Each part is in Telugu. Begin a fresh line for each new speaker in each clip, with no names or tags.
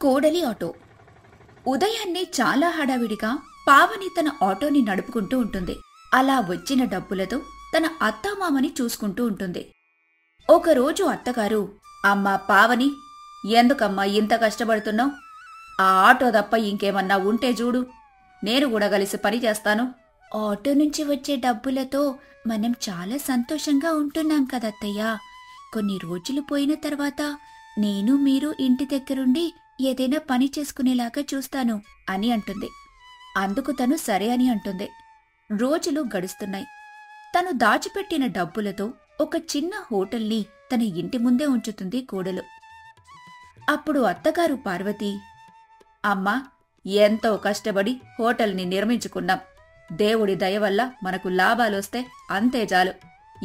కోడలి ఆటో. ఉదయాన్నే చాలా హడావిడిగా పావని తన ఆటోని నడుపుకుంటూ ఉంటుంది. అలా వచ్చిన డబ్బులతో తన అత్తామామని చూసుకుంటూ ఉంటుంది. ఒకరోజు అత్తగారు, అమ్మా పావని, ఎందుకమ్మా ఇంత కష్టపడుతున్నావు? ఆ ఆటో తప్ప ఇంకేమన్నా ఉంటే చూడు, నేను కూడా కలిసి పని చేస్తాను. ఆటో నుంచి వచ్చే డబ్బులతో మనం చాలా సంతోషంగా ఉంటున్నాం కదత్తయ్యా. కొన్ని రోజులు పోయిన తర్వాత నేను మీరు ఇంటి దగ్గరుండి ఏదైనా పని చేసుకునేలాగా చూస్తాను అని అంటుంది. అందుకు తను సరే అని అంటుంది. రోజులు గడుస్తున్నాయి. తను దాచిపెట్టిన డబ్బులతో ఒక చిన్న హోటల్ని తన ఇంటి ముందే ఉంచుతుంది కోడలు. అప్పుడు అత్తగారు పార్వతి, అమ్మా, ఎంతో కష్టపడి హోటల్ని నిర్మించుకున్నాం. దేవుడి దయ వల్ల మనకు లాభాలొస్తే అంతే చాలు.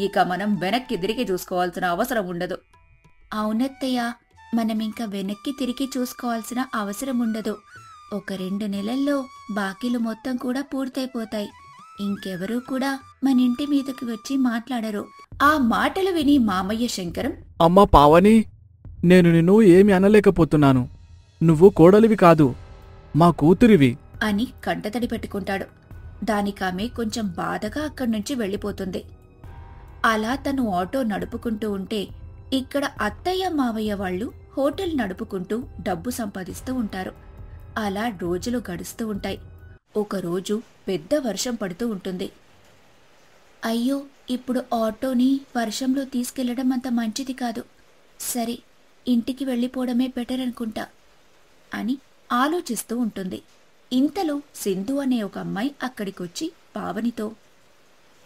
ఇక మనం వెనక్కి తిరిగి చూసుకోవాల్సిన అవసరం ఉండదు. అవునత్తయ్య, మనమింక వెనక్కి తిరిగి చూసుకోవాల్సిన అవసరం ఉండదు. ఒక 2 నెలల్లో బాకీలు మొత్తం కూడా పూర్తయిపోతాయి. ఇంకెవరూ కూడా మన ఇంటి మీదకి వచ్చి మాట్లాడరు. ఆ మాటలు విని మామయ్య శంకరం,
అమ్మా పావని, నేను నిన్ను ఏమి అనలేకపోతున్నాను. నువ్వు కోడలివి కాదు, మా కూతురివి
అని కంటతడి పెట్టుకుంటాడు. దానికామె కొంచెం బాధగా అక్కడ్నుంచి వెళ్ళిపోతుంది. అలా తను ఆటో నడుపుకుంటూ ఉంటే ఇక్కడ అత్తయ్య మావయ్య వాళ్ళు హోటల్ నడుపుకుంటూ డబ్బు సంపాదిస్తూ ఉంటారు. అలా రోజులు గడుస్తూ ఉంటాయి. ఒకరోజు పెద్ద వర్షం పడుతూ ఉంటుంది. అయ్యో, ఇప్పుడు ఆటోని వర్షంలో తీసుకెళ్లడం అంత మంచిది కాదు. సరే, ఇంటికి వెళ్ళిపోవడమే బెటర్ అనుకుంటా అని ఆలోచిస్తూ ఉంటుంది. ఇంతలో సింధు అనే ఒక అమ్మాయి అక్కడికొచ్చి పావనితో,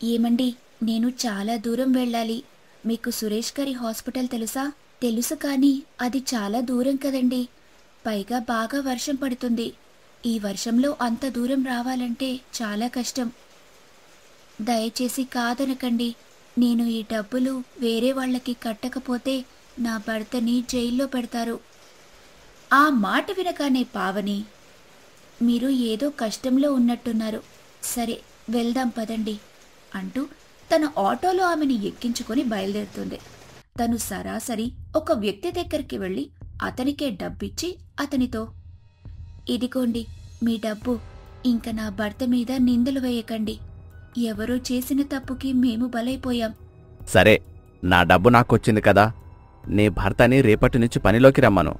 ఏమండి, నేను చాలా దూరం వెళ్ళాలి. మీకు సురేష్ గారి హాస్పిటల్ తెలుసా? తెలుసు, కానీ అది చాలా దూరం కదండి. పైగా బాగా వర్షం పడుతుంది. ఈ వర్షంలో అంత దూరం రావాలంటే చాలా కష్టం. దయచేసి కాదనకండి. నేను ఈ డబ్బులు వేరే వాళ్ళకి కట్టకపోతే నా భర్తని జైల్లో పెడతారు. ఆ మాట వినగానే పావని, మీరు ఏదో కష్టంలో ఉన్నట్టున్నారు. సరే, వెళ్దాం పదండి అంటూ తన ఆటోలో ఆమెని ఎక్కించుకొని బయలుదేరుతుంది. తను సరాసరి ఒక వ్యక్తి దగ్గరికి వెళ్లి అతనికే డబ్బిచ్చి అతనితో, ఇదిగోండి మీ డబ్బు. ఇంక నా భర్త మీద నిందలు వేయకండి. ఎవరో చేసిన తప్పుకి మేము బలైపోయాం.
సరే, నా డబ్బు నాకొచ్చింది కదా, నీ భర్తని రేపటి నుంచి పనిలోకి రమ్మను.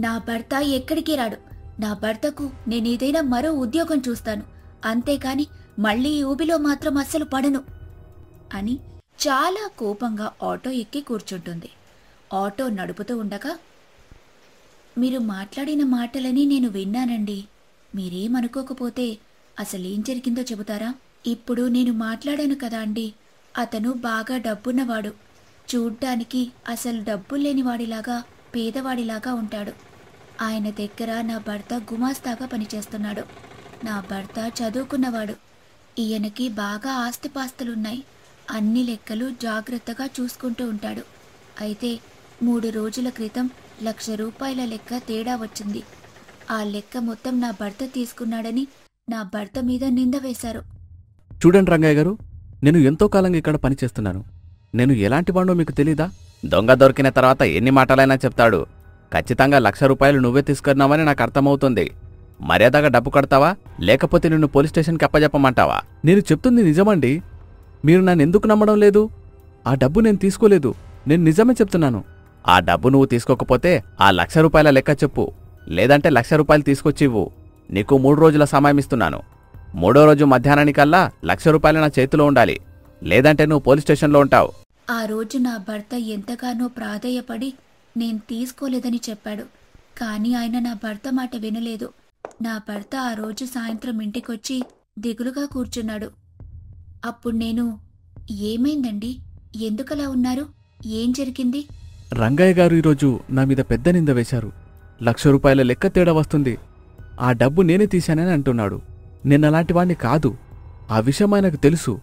నా భర్త ఎక్కడికి రాడు. నా భర్తకు నేనేదైనా మరో ఉద్యోగం చూస్తాను. అంతేకాని మళ్ళీ ఈ ఊబిలో మాత్రం అస్సలు పడను అని చాలా కోపంగా ఆటో ఎక్కి కూర్చుంటుంది. ఆటో నడుపుతూ ఉండగా, మీరు మాట్లాడిన మాటలని నేను విన్నానండి. మీరేమనుకోకపోతే అసలేం జరిగిందో చెబుతారా? ఇప్పుడు నేను మాట్లాడాను కదా అండి, అతను బాగా డబ్బున్నవాడు. చూడ్డానికి అసలు డబ్బుల్లేనివాడిలాగా, పేదవాడిలాగా ఉంటాడు. ఆయన దగ్గర నా భర్త గుమాస్తాగా పనిచేస్తున్నాడు. నా భర్త చదువుకున్నవాడు. ఈయనకి బాగా ఆస్తిపాస్తులున్నాయి. అన్ని లెక్కలు జాగ్రత్తగా చూసుకుంటూ ఉంటాడు. అయితే 3 రోజుల క్రితం 1,00,000 రూపాయల లెక్క తేడా వచ్చింది. ఆ లెక్క మొత్తం నా భర్త తీసుకున్నాడని నా భర్త మీద నింద వేశారు.
చూడండి రంగయ్య గారు, నేను ఎంతో కాలంగా ఇక్కడ పనిచేస్తున్నాను. నేను ఎలాంటి వాడో మీకు తెలీదా?
దొంగ దొరికిన తర్వాత ఎన్ని మాటలైనా చెప్తాడు. ఖచ్చితంగా 1,00,000 రూపాయలు నువ్వే తీసుకున్నావని నాకు అర్థమవుతుంది. మర్యాదగా డబ్బు కడతావా, లేకపోతే నిన్ను పోలీస్ స్టేషన్కి అప్పజెప్పమంటావా?
నేను చెప్తుంది నిజమండి. మీరు నన్ను ఎందుకు నమ్మడం లేదు? ఆ డబ్బు నేను తీసుకోలేదు. నేను నిజమే చెప్తున్నాను.
ఆ డబ్బు నువ్వు తీసుకోకపోతే ఆ 1,00,000 రూపాయల లెక్క చెప్పు, లేదంటే 1,00,000 రూపాయలు తీసుకొచ్చివ్వు. నీకు 3 రోజుల సమయం ఇస్తున్నాను. 3వ రోజు మధ్యాహ్నానికల్లా 1,00,000 రూపాయలు నా చేతిలో ఉండాలి, లేదంటే నువ్వు పోలీస్ స్టేషన్లో ఉంటావు.
ఆ రోజు నా భర్త ఎంతగానో ప్రాధేయపడి నేను తీసుకోలేదని చెప్పాడు. కానీ ఆయన నా భర్త మాట వినలేదు. నా భర్త ఆ రోజు సాయంత్రం ఇంటికొచ్చి దిగులుగా కూర్చున్నాడు. అప్పుడు నేను, ఏమైందండి, ఎందుకలా ఉన్నారు, ఏం జరిగింది?
రంగయ్య గారు ఈరోజు నా మీద పెద్ద నింద వేశారు. 1,00,000 రూపాయల లెక్క తేడా వస్తుంది. ఆ డబ్బు నేనే తీశానని అంటున్నాడు. నేనలాంటి వాణ్ణి కాదు. ఆ విషయం ఆయనకు తెలుసు.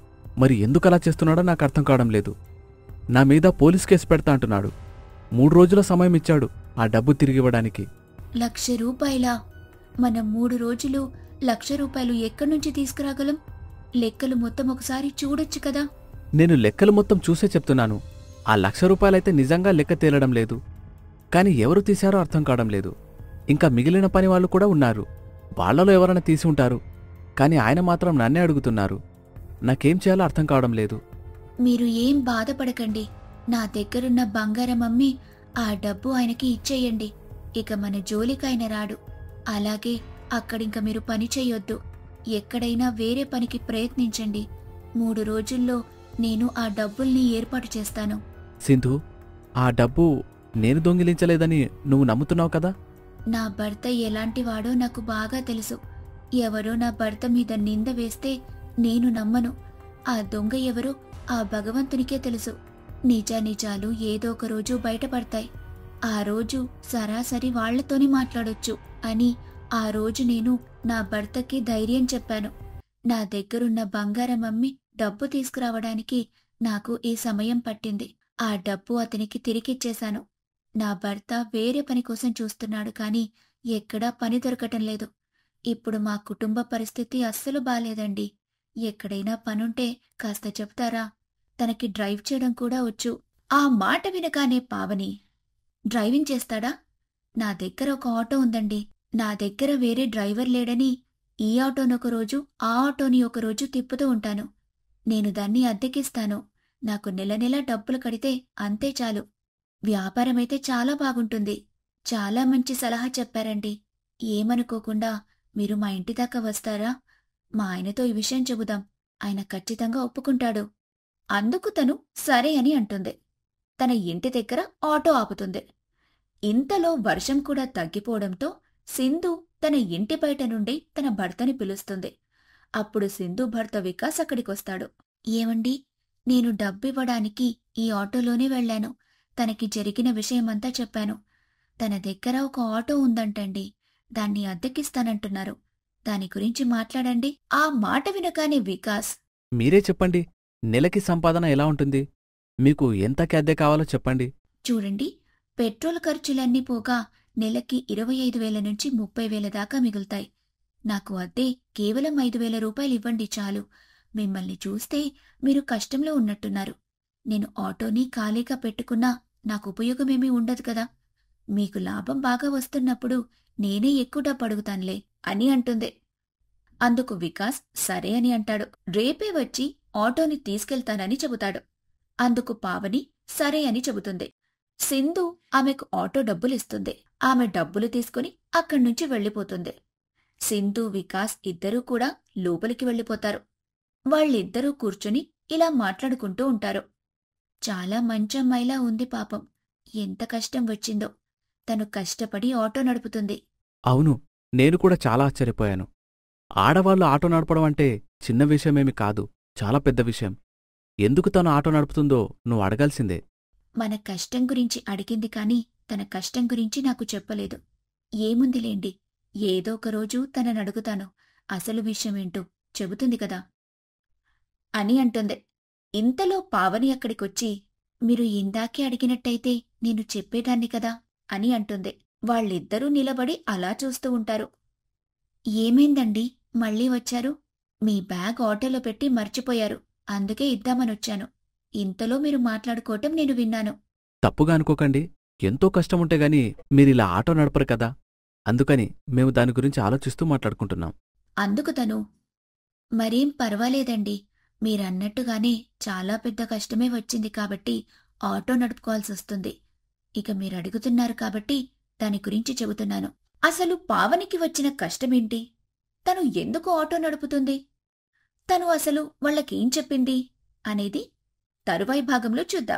మరి ఎందుకలా చేస్తున్నాడో నాకు అర్థం కావడం లేదు. నా మీద పోలీస్ కేసు పెడతా అంటున్నాడు. 3 రోజుల సమయం ఇచ్చాడు ఆ డబ్బు తిరిగివ్వడానికి.
1,00,000 రూపాయలా? మనం 3 రోజులు 1,00,000 రూపాయలు ఎక్కడి నుంచి తీసుకురాగలం? లెక్కలు మొత్తం ఒకసారి చూడొచ్చు కదా.
నేను లెక్కలు మొత్తం చూసే చెప్తున్నాను. ఆ 1,00,000 రూపాయలైతే నిజంగా లెక్క తేలడం లేదు. కాని ఎవరు తీశారో అర్థం కావడం లేదు. ఇంకా మిగిలిన పని వాళ్ళు కూడా ఉన్నారు. వాళ్లలో ఎవరైనా తీసి ఉంటారు. కాని ఆయన మాత్రం నన్నే అడుగుతున్నారు. నాకేం చేయాలో అర్థం కావడం లేదు.
మీరు ఏం బాధపడకండి. నా దగ్గరున్న బంగారం అమ్మి ఆ డబ్బు ఆయనకి ఇచ్చేయండి. ఇక మన జోలికైన రాడు. అలాగే అక్కడింక మీరు పని చెయ్యొద్దు. ఎక్కడైనా వేరే పనికి ప్రయత్నించండి. 3 రోజుల్లో నేను ఆ డబ్బుల్ని ఏర్పాటు చేస్తాను.
సింధు, ఆ డబ్బు నేను దొంగిలించలేదని నువ్వు నమ్ముతున్నావు కదా?
నా భర్త ఎలాంటివాడో నాకు బాగా తెలుసు. ఎవరో నా భర్త మీద నింద వేస్తే నేను నమ్మను. ఆ దొంగ ఎవరో ఆ భగవంతునికే తెలుసు. నిజానిజాలు ఏదో ఒక రోజు బయటపడతాయి. ఆ రోజు సరాసరి వాళ్లతోనే మాట్లాడొచ్చు అని ఆ రోజు నేను నా భర్తకి ధైర్యం చెప్పాను. నా దగ్గరున్న బంగారం అమ్మి డబ్బు తీసుకురావడానికి నాకు ఈ సమయం పట్టింది. ఆ డబ్బు అతనికి తిరిగిచ్చేశాను. నా భర్త వేరే పని కోసం చూస్తున్నాడు, కానీ ఎక్కడా పని దొరకటం లేదు. ఇప్పుడు మా కుటుంబ పరిస్థితి అస్సలు బాలేదండి. ఎక్కడైనా పనుంటే కాస్త చెప్తారా? తనకి డ్రైవ్ చేయడం కూడా వచ్చు. ఆ మాట వినగానే పావని, డ్రైవింగ్ చేస్తాడా? నా దగ్గర ఒక ఆటో ఉందండి. నా దగ్గర వేరే డ్రైవర్ లేడని ఈ ఆటోనొక రోజు, ఆ ఆటోని ఒకరోజు తిప్పుతూ ఉంటాను. నేను దాన్ని అద్దెకిస్తాను. నాకు నెల నెల డబ్బులు కడితే అంతే చాలు. వ్యాపారమైతే చాలా బాగుంటుంది. చాలా మంచి సలహా చెప్పారండి. ఏమనుకోకుండా మీరు మా ఇంటి దాకా వస్తారా? మా ఆయనతో ఈ విషయం చెబుదాం. ఆయన ఖచ్చితంగా ఒప్పుకుంటాడు. అందుకు తను సరే అని అంటుంది. తన ఇంటి దగ్గర ఆటో ఆపుతుంది. ఇంతలో వర్షం కూడా తగ్గిపోవడంతో సింధు తన ఇంటి బయట నుండి తన భర్తని పిలుస్తుంది. అప్పుడు సింధు భర్త వికాస్ అక్కడికొస్తాడు. ఏమండి, నేను డబ్బివ్వడానికి ఈ ఆటోలోనే వెళ్లాను. తనకి జరిగిన విషయమంతా చెప్పాను. తన దగ్గర ఒక ఆటో ఉందంటండి. దాన్ని అద్దెకిస్తానంటున్నారు. దాని గురించి మాట్లాడండి. ఆ మాట వినగానే వికాస్,
మీరే చెప్పండి, నెలకి సంపాదన ఎలా ఉంటుంది? మీకు ఎంతకి అద్దె కావాలో చెప్పండి.
చూడండి, పెట్రోల్ ఖర్చులన్నీ పోగా నెలకి 25,000 నుంచి 30,000 దాకా మిగులుతాయి. నాకు అద్దె కేవలం 5,000 రూపాయలు ఇవ్వండి చాలు. మిమ్మల్ని చూస్తే మీరు కష్టంలో ఉన్నట్టున్నారు. నేను ఆటోని ఖాళీగా పెట్టుకున్నా నాకు ఉపయోగమేమీ ఉండదు కదా. మీకు లాభం బాగా వస్తున్నప్పుడు నేనే ఎక్కువ డబ్బు అడుగుతానులే అని అంటుంది. అందుకు వికాస్ సరే అని అంటాడు. రేపే వచ్చి ఆటోని తీసుకెళ్తానని చెబుతాడు. అందుకు పావని సరే అని చెబుతుంది. సింధు ఆమెకు ఆటో డబ్బులిస్తుంది. ఆమె డబ్బులు తీసుకుని అక్కడ్నుంచి వెళ్ళిపోతుంది. సింధు, వికాస్ ఇద్దరూ కూడా లోపలికి వెళ్ళిపోతారు. వాళ్ళిద్దరూ కూర్చుని ఇలా మాట్లాడుకుంటూ ఉంటారు. చాలా మంచమ్మాయిలా ఉంది పాపం. ఎంత కష్టం వచ్చిందో. తను కష్టపడి ఆటో నడుపుతుంది.
అవును, నేను కూడా చాలా ఆశ్చర్యపోయాను. ఆడవాళ్లు ఆటో నడపడం అంటే చిన్న విషయమేమి కాదు, చాలా పెద్ద విషయం. ఎందుకు తను ఆటో నడుపుతుందో నువ్వు అడగాల్సిందే.
మన కష్టం గురించి అడిగింది కాని తన కష్టం గురించి నాకు చెప్పలేదు. ఏముందిలేండి, ఏదో ఒకరోజు తననడుగుతాను. అసలు విషయమేంటో చెబుతుంది కదా అని అంటుంది. ఇంతలో పావని అక్కడికొచ్చి, మీరు ఇందాకే అడిగినట్టయితే నేను చెప్పేదాన్ని కదా అని అంటుంది. వాళ్ళిద్దరూ నిలబడి అలా చూస్తూ ఉంటారు. ఏమైందండి, మళ్ళీ వచ్చారు? మీ బ్యాగ్ ఆటోలో పెట్టి మర్చిపోయారు. అందుకే ఇద్దామనొచ్చాను. ఇంతలో మీరు మాట్లాడుకోవటం నేను విన్నాను.
తప్పుగా అనుకోకండి, ఎంతో కష్టముంటే గాని మీరిలా ఆటో నడపరు కదా. అందుకని మేము దాని గురించి ఆలోచిస్తూ మాట్లాడుకుంటున్నాం.
అందుకు తను, మరేం పర్వాలేదండి. మీరన్నట్టుగానే చాలా పెద్ద కష్టమే వచ్చింది కాబట్టి ఆటో నడుపుకోవాల్సొస్తుంది. ఇక మీరడుగుతున్నారు కాబట్టి దాని గురించి చెబుతున్నాను. అసలు పావనికి వచ్చిన కష్టమేంటి? తను ఎందుకు ఆటో నడుపుతుంది? తను అసలు వాళ్ళకేం చెప్పింది అనేది తరువాయి భాగంలో చూద్దాం.